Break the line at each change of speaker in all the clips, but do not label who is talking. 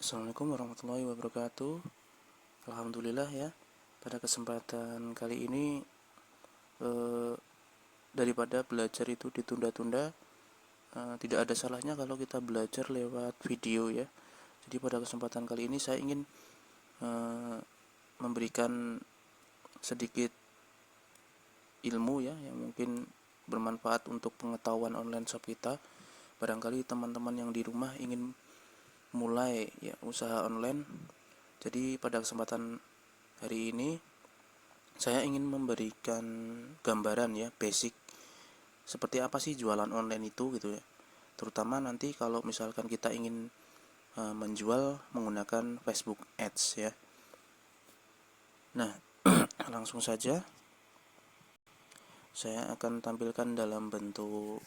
Assalamualaikum warahmatullahi wabarakatuh. Alhamdulillah ya. Pada kesempatan kali ini eh, daripada belajar itu ditunda-tunda, tidak ada salahnya kalau kita belajar lewat video ya. Jadi pada kesempatan kali ini saya ingin eh, memberikan sedikit ilmu ya yang mungkin bermanfaat untuk pengetahuan online shop kita. Barangkali teman-teman yang di rumah ingin mulai ya usaha online. Jadi pada kesempatan hari ini saya ingin memberikan gambaran ya basic seperti apa sih jualan online itu gitu ya. Terutama nanti kalau misalkan kita ingin menjual menggunakan Facebook Ads ya. Nah, langsung saja saya akan tampilkan dalam bentuk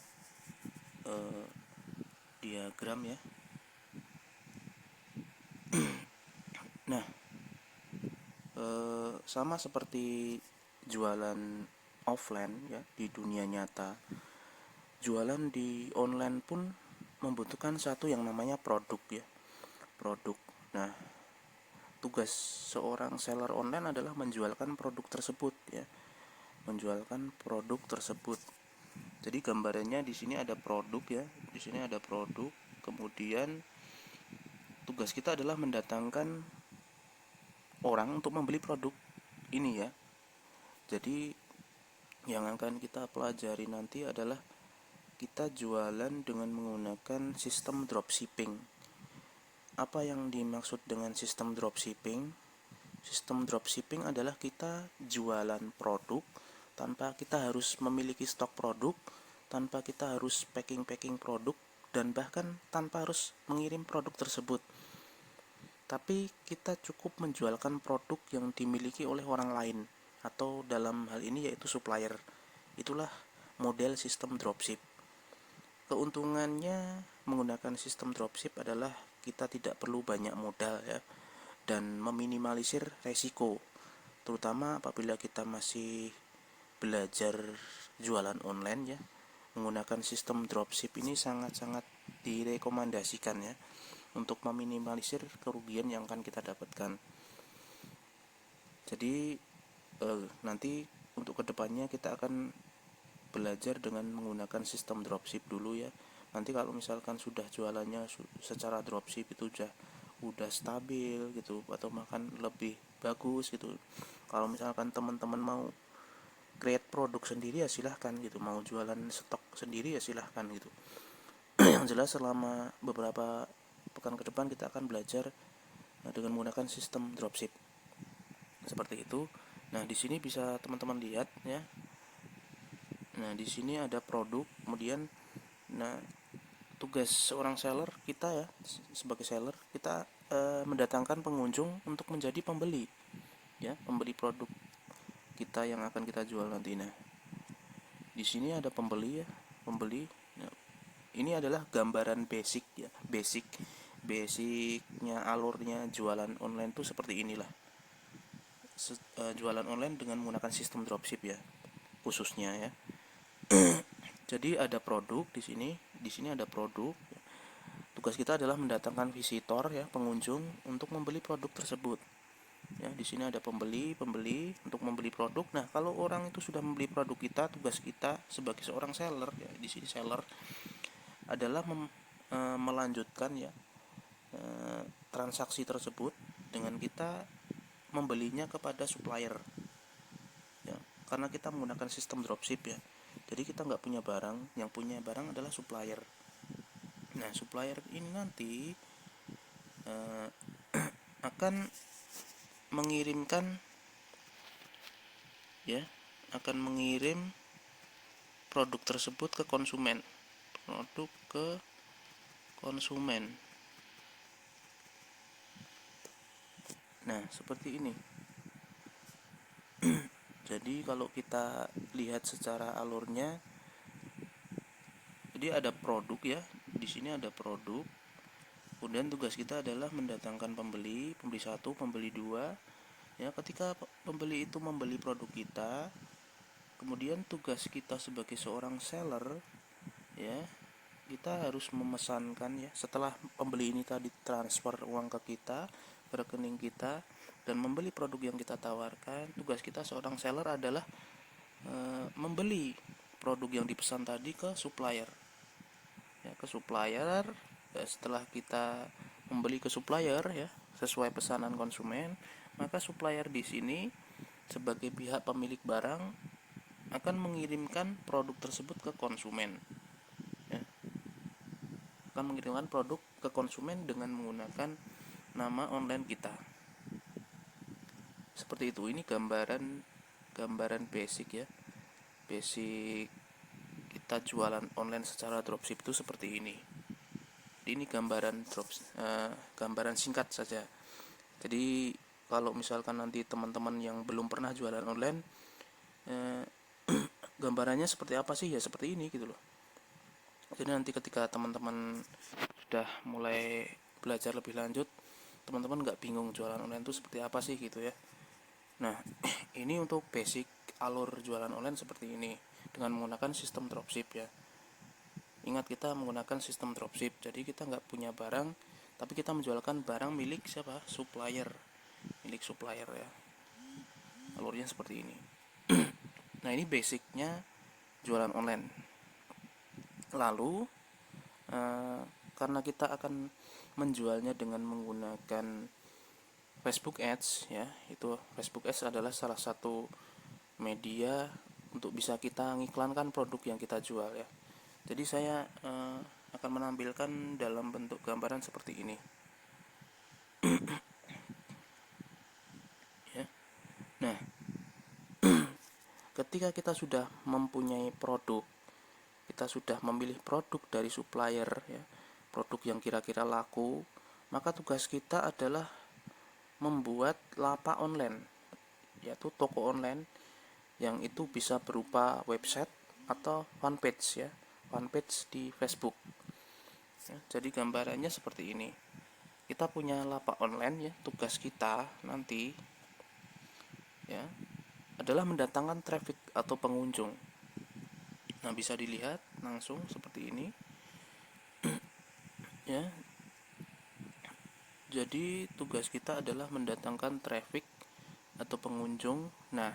eh, diagram ya. Nah, sama seperti jualan offline ya di dunia nyata, jualan di online pun membutuhkan satu yang namanya produk ya. Produk. Nah, tugas seorang seller online adalah menjualkan produk tersebut ya. Menjualkan produk tersebut. Jadi gambarannya di sini ada produk ya. Di sini ada produk. Kemudian tugas kita adalah mendatangkan orang untuk membeli produk ini ya. Jadi yang akan kita pelajari nanti adalah kita jualan dengan menggunakan sistem dropshipping. Apa yang dimaksud dengan sistem dropshipping? Sistem dropshipping adalah kita jualan produk tanpa kita harus memiliki stok produk, tanpa kita harus packing produk, dan bahkan tanpa harus mengirim produk tersebut. Tapi kita cukup menjualkan produk yang dimiliki oleh orang lain, atau dalam hal ini yaitu supplier. Itulah model sistem dropship. Keuntungannya menggunakan sistem dropship adalah kita tidak perlu banyak modal ya, dan meminimalisir resiko, terutama apabila kita masih belajar jualan online ya. Menggunakan sistem dropship ini sangat-sangat direkomendasikan ya, untuk meminimalisir kerugian yang akan kita dapatkan. Jadi nanti untuk kedepannya kita akan belajar dengan menggunakan sistem dropship dulu ya. Nanti kalau misalkan sudah jualannya secara dropship itu udah stabil gitu, atau makan lebih bagus gitu, kalau misalkan teman-teman mau create produk sendiri ya silahkan gitu, mau jualan stok sendiri ya silahkan gitu. Yang jelas selama beberapa pekan ke depan kita akan belajar dengan menggunakan sistem dropship seperti itu. Nah, di sini bisa teman-teman lihat ya. Nah, di sini ada produk, kemudian nah tugas seorang seller kita ya, sebagai seller kita mendatangkan pengunjung untuk menjadi pembeli ya, pembeli produk kita yang akan kita jual nanti. Nah, di sini ada pembeli ya, pembeli. Nah, ini adalah gambaran basic ya, basicnya alurnya jualan online tuh seperti inilah. Jualan online dengan menggunakan sistem dropship ya, khususnya ya. Jadi ada produk di sini ada produk. Tugas kita adalah mendatangkan visitor ya, pengunjung untuk membeli produk tersebut. Ya, di sini ada pembeli untuk membeli produk. Nah, kalau orang itu sudah membeli produk kita, tugas kita sebagai seorang seller ya, di sini seller adalah melanjutkan ya transaksi tersebut dengan kita membelinya kepada supplier ya, karena kita menggunakan sistem dropship ya. Jadi kita nggak punya barang, yang punya barang adalah supplier. Nah, supplier ini nanti eh, akan mengirimkan ya, akan mengirim produk tersebut ke konsumen. Produk ke konsumen. Nah, seperti ini. Jadi kalau kita lihat secara alurnya, jadi ada produk ya. Di sini ada produk. Kemudian tugas kita adalah mendatangkan pembeli, pembeli satu, pembeli dua. Ya, ketika pembeli itu membeli produk kita, kemudian tugas kita sebagai seorang seller ya, kita harus memesankan ya, setelah pembeli ini tadi transfer uang ke kita, ke rekening kita, dan membeli produk yang kita tawarkan. Tugas kita seorang seller adalah membeli produk yang dipesan tadi ke supplier ya, ke supplier. Setelah kita membeli ke supplier ya, sesuai pesanan konsumen, maka supplier di sini sebagai pihak pemilik barang akan mengirimkan produk tersebut ke konsumen ya, akan mengirimkan produk ke konsumen dengan menggunakan nama online kita. Seperti itu. Ini gambaran basic ya, basic kita jualan online secara dropship itu seperti ini. Ini gambaran singkat saja. Jadi kalau misalkan nanti teman-teman yang belum pernah jualan online, gambarannya seperti apa sih ya, seperti ini gitu loh. Jadi nanti ketika teman-teman sudah mulai belajar lebih lanjut, teman-teman nggak bingung jualan online itu seperti apa sih gitu ya. Nah, ini untuk basic alur jualan online seperti ini dengan menggunakan sistem dropship ya. Ingat, kita menggunakan sistem dropship, jadi kita nggak punya barang, tapi kita menjualkan barang milik siapa? Supplier, milik supplier ya. Alurnya seperti ini. Nah, ini basicnya jualan online. Lalu karena kita akan menjualnya dengan menggunakan Facebook Ads ya, itu Facebook Ads adalah salah satu media untuk bisa kita ngiklankan produk yang kita jual ya. Jadi saya akan menampilkan dalam bentuk gambaran seperti ini ya. Nah, ketika kita sudah mempunyai produk, kita sudah memilih produk dari supplier ya, produk yang kira-kira laku, maka tugas kita adalah membuat lapak online, yaitu toko online, yang itu bisa berupa website atau fanpage ya, fanpage di Facebook ya. Jadi gambarannya seperti ini. Kita punya lapak online ya, tugas kita nanti ya adalah mendatangkan traffic atau pengunjung. Nah, bisa dilihat langsung seperti ini ya. Jadi tugas kita adalah mendatangkan traffic atau pengunjung. Nah,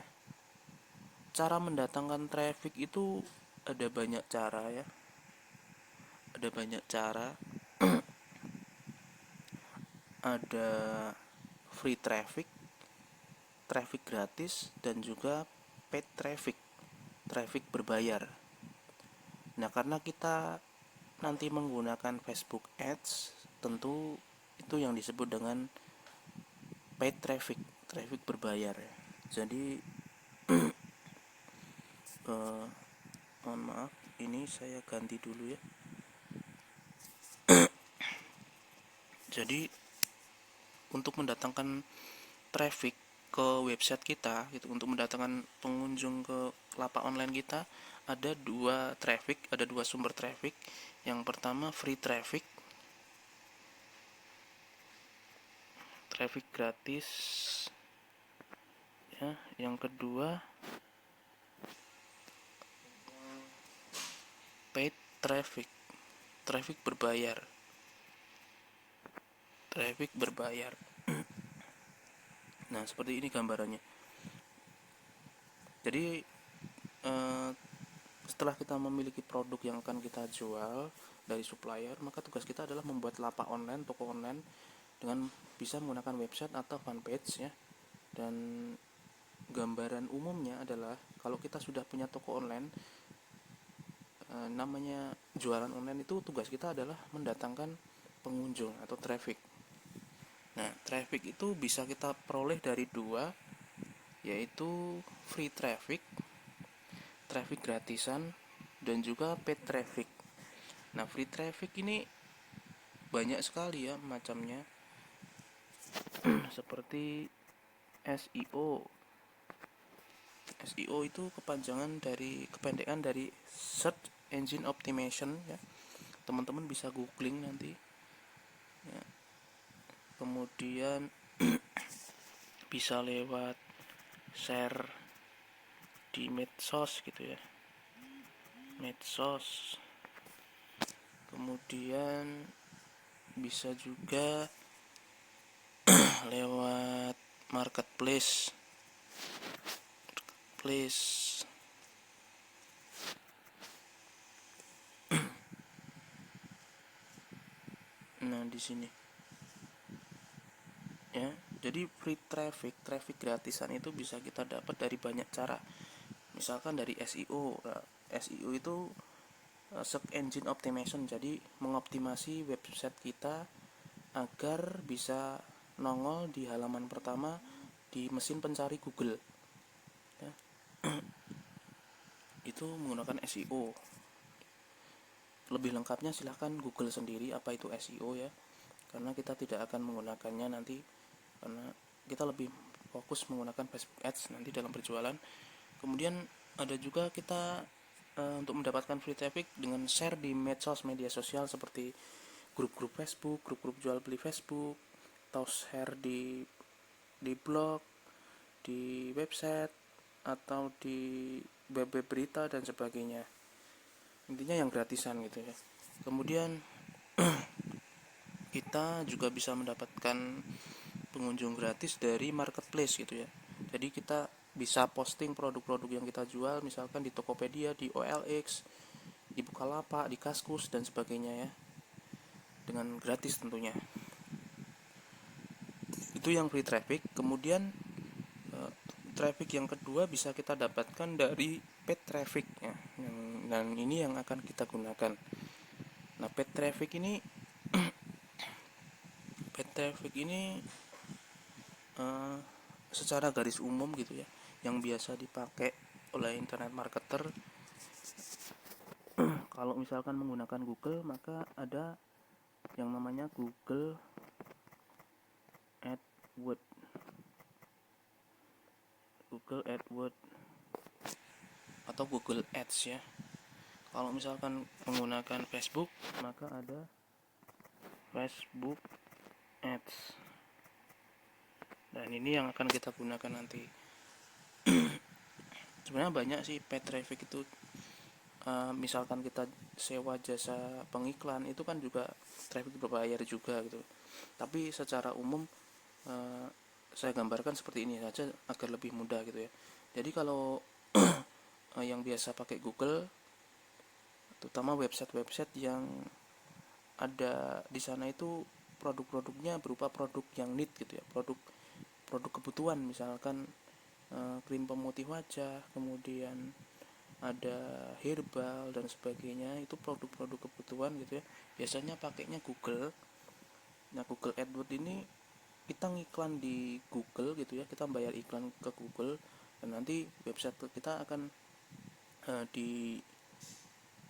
cara mendatangkan traffic itu ada banyak cara ya. Ada banyak cara. Ada free traffic, traffic gratis, dan juga paid traffic, traffic berbayar. Nah, karena kita nanti menggunakan Facebook Ads, tentu itu yang disebut dengan paid traffic, traffic berbayar. Jadi mohon maaf, ini saya ganti dulu ya. Jadi untuk mendatangkan traffic ke website kita gitu, untuk mendatangkan pengunjung ke lapak online kita, ada dua sumber traffic. Yang pertama free traffic, traffic gratis ya. Yang kedua paid traffic, traffic berbayar, traffic berbayar. Nah, seperti ini gambarannya. Jadi setelah kita memiliki produk yang akan kita jual dari supplier, maka tugas kita adalah membuat lapak online, toko online, dengan bisa menggunakan website atau fanpage ya. Dan gambaran umumnya adalah kalau kita sudah punya toko online, namanya jualan online itu tugas kita adalah mendatangkan pengunjung atau traffic. Nah, traffic itu bisa kita peroleh dari dua, yaitu free traffic, traffic gratisan, dan juga paid traffic. Nah, free traffic ini banyak sekali ya macamnya. Seperti SEO. SEO itu kependekan dari Search Engine Optimization ya. Teman-teman bisa googling nanti ya. Kemudian bisa lewat share di medsos gitu ya, medsos. kemudian bisa juga lewat marketplace. Nah, di sini ya. Jadi free traffic gratisan itu bisa kita dapat dari banyak cara. Misalkan dari SEO. SEO itu search engine optimization, jadi mengoptimasi website kita agar bisa nongol di halaman pertama di mesin pencari Google ya. Itu menggunakan SEO. Lebih lengkapnya silahkan Google sendiri apa itu SEO ya, karena kita tidak akan menggunakannya nanti, karena kita lebih fokus menggunakan Facebook Ads nanti dalam berjualan. Kemudian ada juga kita untuk mendapatkan free traffic dengan share di media sosial seperti grup-grup Facebook, grup-grup jual beli Facebook, atau share di blog, di website, atau di web berita dan sebagainya. Intinya yang gratisan gitu ya. Kemudian kita juga bisa mendapatkan pengunjung gratis dari marketplace gitu ya. Jadi kita bisa posting produk-produk yang kita jual, misalkan di Tokopedia, di OLX, di Bukalapak, di Kaskus dan sebagainya ya, dengan gratis tentunya. Itu yang free traffic. Kemudian traffic yang kedua bisa kita dapatkan dari paid traffic ya. Dan ini yang akan kita gunakan. Nah, paid traffic ini secara garis umum gitu ya, yang biasa dipakai oleh internet marketer. Kalau misalkan menggunakan Google, maka ada yang namanya Google AdWords. Atau Google Ads ya. Kalau misalkan menggunakan Facebook, maka ada Facebook Ads. Dan ini yang akan kita gunakan nanti. Sebenarnya banyak sih paid traffic itu. Misalkan kita sewa jasa pengiklan, itu kan juga traffic berbayar juga gitu. Tapi secara umum saya gambarkan seperti ini saja agar lebih mudah gitu ya. Jadi kalau yang biasa pakai Google, terutama website-website yang ada di sana itu produk-produknya berupa produk yang need gitu ya, produk kebutuhan, misalkan krim pemutih wajah, kemudian ada herbal dan sebagainya, itu produk-produk kebutuhan gitu ya, biasanya pakainya Google. Nah, Google AdWords ini kita ngiklan di Google gitu ya, kita bayar iklan ke Google, dan nanti website kita akan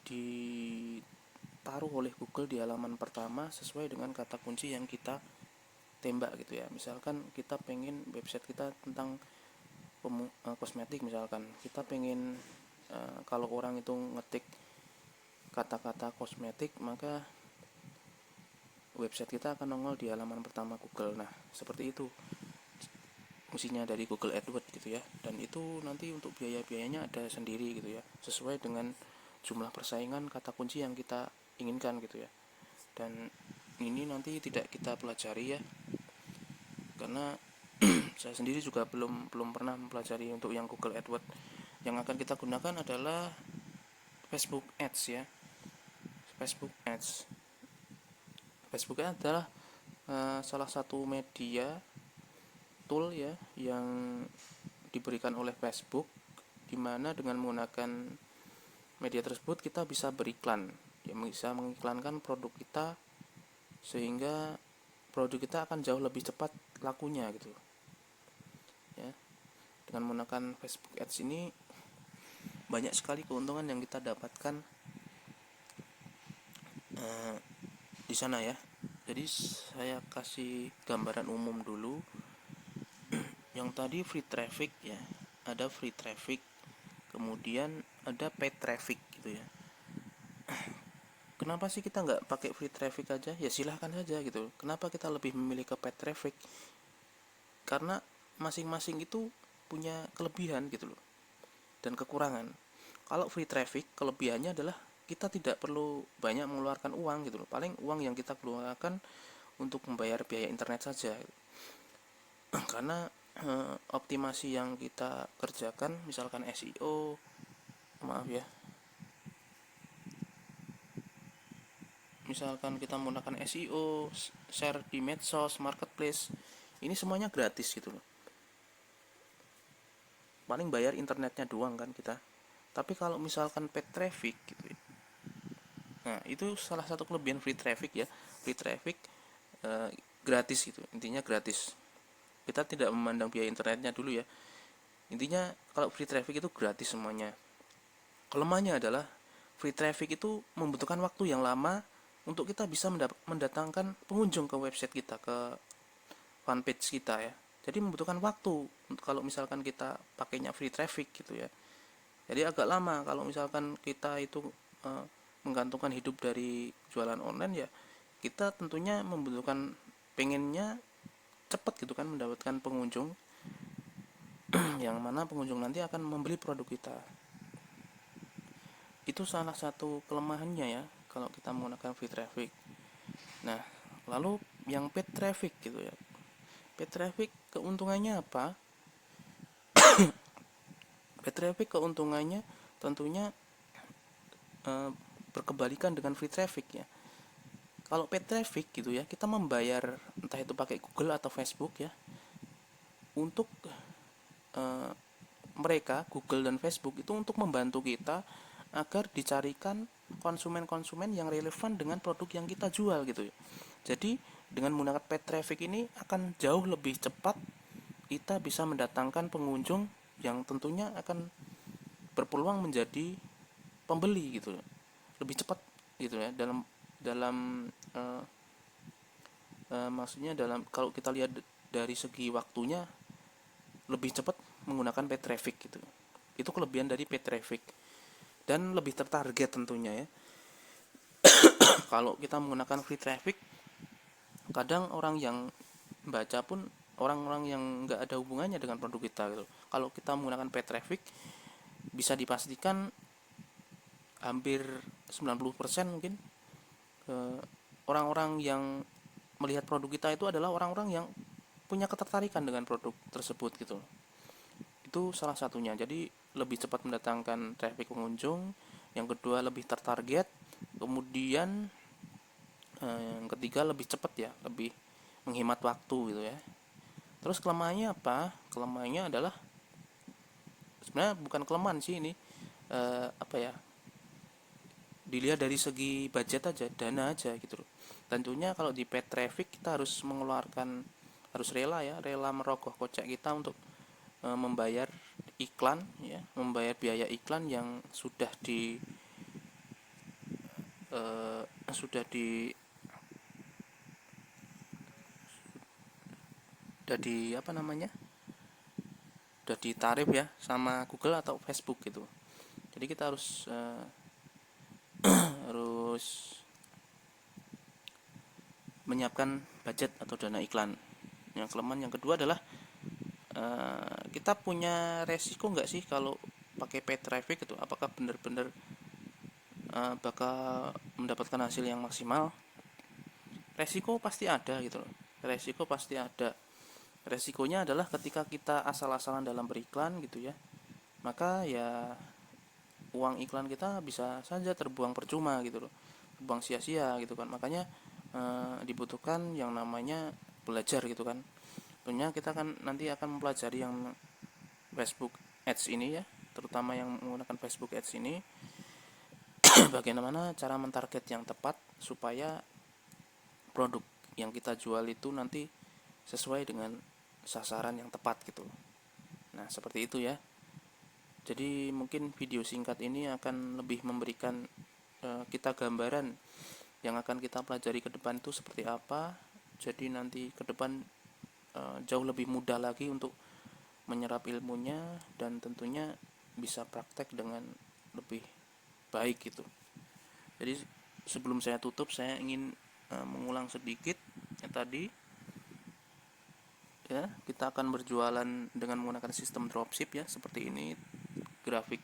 ditaruh oleh Google di halaman pertama sesuai dengan kata kunci yang kita tembak gitu ya. Misalkan kita pengen website kita tentang kosmetik, misalkan kita pengen kalau orang itu ngetik kata-kata kosmetik, maka website kita akan nongol di halaman pertama Google. Nah, seperti itu fungsinya dari Google AdWords gitu ya. Dan itu nanti untuk biaya-biayanya ada sendiri gitu ya, sesuai dengan jumlah persaingan kata kunci yang kita inginkan gitu ya. Dan ini nanti tidak kita pelajari ya, karena saya sendiri juga belum pernah mempelajari untuk yang Google AdWords. Yang akan kita gunakan adalah Facebook Ads ya. Facebook Ads adalah salah satu media tool ya yang diberikan oleh Facebook, dimana dengan menggunakan media tersebut kita bisa beriklan ya, bisa mengiklankan produk kita, sehingga produk kita akan jauh lebih cepat lakunya gitu ya. Dengan menggunakan Facebook Ads ini banyak sekali keuntungan yang kita dapatkan di sana ya. Jadi saya kasih gambaran umum dulu. Yang tadi free traffic ya, ada free traffic, kemudian ada paid traffic gitu ya. Kenapa sih kita nggak pakai free traffic aja? Ya silahkan saja gitu. Kenapa kita lebih memilih ke paid traffic? Karena masing-masing itu punya kelebihan gitu loh, dan kekurangan. Kalau free traffic, kelebihannya adalah kita tidak perlu banyak mengeluarkan uang gitu loh. Paling uang yang kita keluarkan untuk membayar biaya internet saja gitu. Karena optimasi yang kita kerjakan misalkan SEO, maaf ya, misalkan kita menggunakan SEO, share di medsos, marketplace, ini semuanya gratis gitu loh. Paling bayar internetnya doang kan kita. Tapi kalau misalkan paid traffic gitu ya, nah itu salah satu kelebihan free traffic ya. Free traffic eh, gratis gitu, intinya gratis. Kita tidak memandang biaya internetnya dulu ya. Intinya kalau free traffic itu gratis semuanya. Kelemahannya adalah free traffic itu membutuhkan waktu yang lama untuk kita bisa mendatangkan pengunjung ke website kita, ke fanpage kita ya. Jadi membutuhkan waktu kalau misalkan kita pakainya free traffic gitu ya. Jadi agak lama kalau misalkan kita itu eh, menggantungkan hidup dari jualan online ya. Kita tentunya membutuhkan, pengennya cepat gitu kan mendapatkan pengunjung yang mana pengunjung nanti akan membeli produk kita. Itu salah satu kelemahannya ya kalau kita menggunakan free traffic. Nah, lalu yang paid traffic gitu ya. Paid traffic keuntungannya apa? Paid traffic keuntungannya tentunya eh, berkebalikan dengan free traffic ya. Kalau paid traffic gitu ya, kita membayar entah itu pakai Google atau Facebook ya, untuk eh, mereka Google dan Facebook itu untuk membantu kita agar dicarikan konsumen-konsumen yang relevan dengan produk yang kita jual gitu ya. Jadi dengan menggunakan paid traffic ini akan jauh lebih cepat kita bisa mendatangkan pengunjung yang tentunya akan berpeluang menjadi pembeli gitu, lebih cepat gitu ya, dalam dalam uh, maksudnya dalam, kalau kita lihat dari segi waktunya lebih cepat menggunakan paid traffic gitu. Itu kelebihan dari paid traffic dan lebih tertarget tentunya ya. Kalau kita menggunakan free traffic, kadang orang yang baca pun orang-orang yang nggak ada hubungannya dengan produk kita gitu. Kalau kita menggunakan paid traffic, bisa dipastikan hampir 90% mungkin orang-orang yang melihat produk kita itu adalah orang-orang yang punya ketertarikan dengan produk tersebut gitu. Itu salah satunya. Jadi lebih cepat mendatangkan traffic pengunjung, yang kedua lebih tertarget, kemudian yang ketiga lebih cepat ya, lebih menghemat waktu gitu ya. Terus kelemahannya apa? Kelemahannya adalah, sebenarnya bukan kelemahan sih ini, apa ya, dilihat dari segi budget aja, dana aja gitu loh. Tentunya kalau di paid traffic kita harus mengeluarkan, harus rela ya, rela merogoh kocek kita untuk membayar iklan ya, membayar biaya iklan yang sudah di udah di apa namanya, udah ditarif ya sama Google atau Facebook gitu. Jadi kita harus menyiapkan budget atau dana iklan. Yang kelemahan yang kedua adalah kita punya resiko nggak sih kalau pakai paid traffic itu, apakah benar-benar bakal mendapatkan hasil yang maksimal? Resiko pasti ada gitu loh, resiko pasti ada. Resikonya adalah ketika kita asal-asalan dalam beriklan gitu ya, maka ya uang iklan kita bisa saja terbuang percuma gitu loh, terbuang sia-sia gitu kan. Makanya dibutuhkan yang namanya belajar gitu kan. Tentunya kita kan nanti akan mempelajari yang Facebook Ads ini ya, terutama yang menggunakan Facebook Ads ini, bagaimana cara mentarget yang tepat supaya produk yang kita jual itu nanti sesuai dengan sasaran yang tepat gitu. Nah, seperti itu ya. Jadi mungkin video singkat ini akan lebih memberikan kita gambaran yang akan kita pelajari ke depan itu seperti apa. Jadi nanti ke depan jauh lebih mudah lagi untuk menyerap ilmunya dan tentunya bisa praktek dengan lebih baik gitu. Jadi sebelum saya tutup, saya ingin mengulang sedikit yang tadi ya. Kita akan berjualan dengan menggunakan sistem dropship ya, seperti ini grafik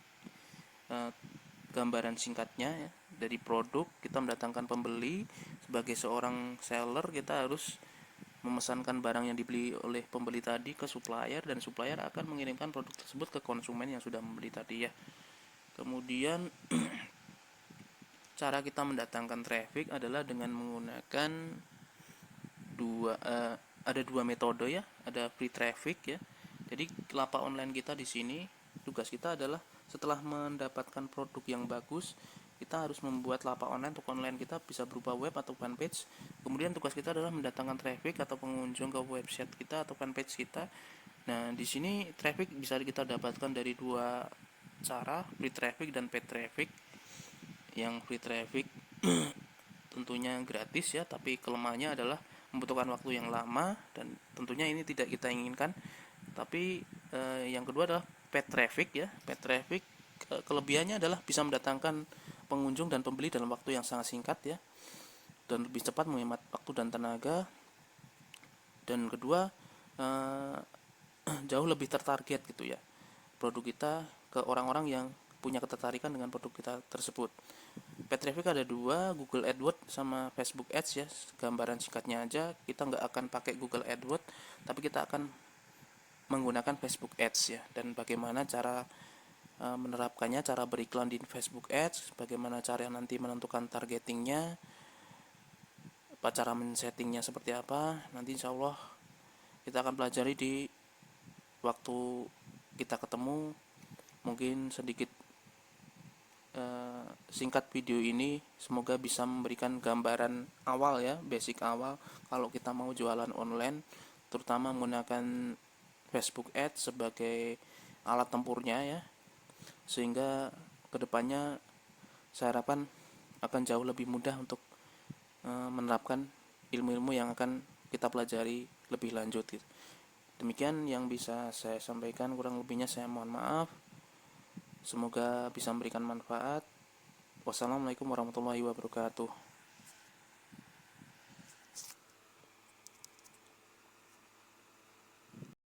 gambaran singkatnya ya. dari produk, kita mendatangkan pembeli. Sebagai seorang seller, kita harus memesankan barang yang dibeli oleh pembeli tadi ke supplier, dan supplier akan mengirimkan produk tersebut ke konsumen yang sudah membeli tadi ya. Kemudian cara kita mendatangkan traffic adalah dengan menggunakan ada dua metode ya, ada free traffic ya. Jadi lapak online kita di sini, tugas kita adalah setelah mendapatkan produk yang bagus, kita harus membuat lapak online. Untuk online kita bisa berupa web atau fanpage. Kemudian tugas kita adalah mendatangkan traffic atau pengunjung ke website kita atau fanpage kita. Nah, di sini traffic bisa kita dapatkan dari dua cara, free traffic dan paid traffic. Yang free traffic tentunya gratis ya, tapi kelemahannya adalah membutuhkan waktu yang lama, dan tentunya ini tidak kita inginkan. Tapi yang kedua adalah paid traffic ya. Paid traffic kelebihannya adalah bisa mendatangkan pengunjung dan pembeli dalam waktu yang sangat singkat ya, dan lebih cepat, menghemat waktu dan tenaga. Dan kedua, jauh lebih tertarget gitu ya produk kita ke orang-orang yang punya ketertarikan dengan produk kita tersebut. Paid traffic ada dua, Google AdWords sama Facebook Ads ya. Gambaran singkatnya aja, kita nggak akan pakai Google AdWords, tapi kita akan menggunakan Facebook Ads ya. Dan bagaimana cara menerapkannya, cara beriklan di Facebook Ads, bagaimana cara nanti menentukan targetingnya, apa cara men-settingnya seperti apa, nanti insya Allah kita akan pelajari di waktu kita ketemu. Mungkin sedikit singkat video ini, semoga bisa memberikan gambaran awal ya, basic awal kalau kita mau jualan online, terutama menggunakan Facebook Ads sebagai alat tempurnya ya, sehingga kedepannya saya harapkan akan jauh lebih mudah untuk menerapkan ilmu-ilmu yang akan kita pelajari lebih lanjut gitu. Demikian yang bisa saya sampaikan, kurang lebihnya saya mohon maaf. Semoga bisa memberikan manfaat. Wassalamualaikum warahmatullahi wabarakatuh.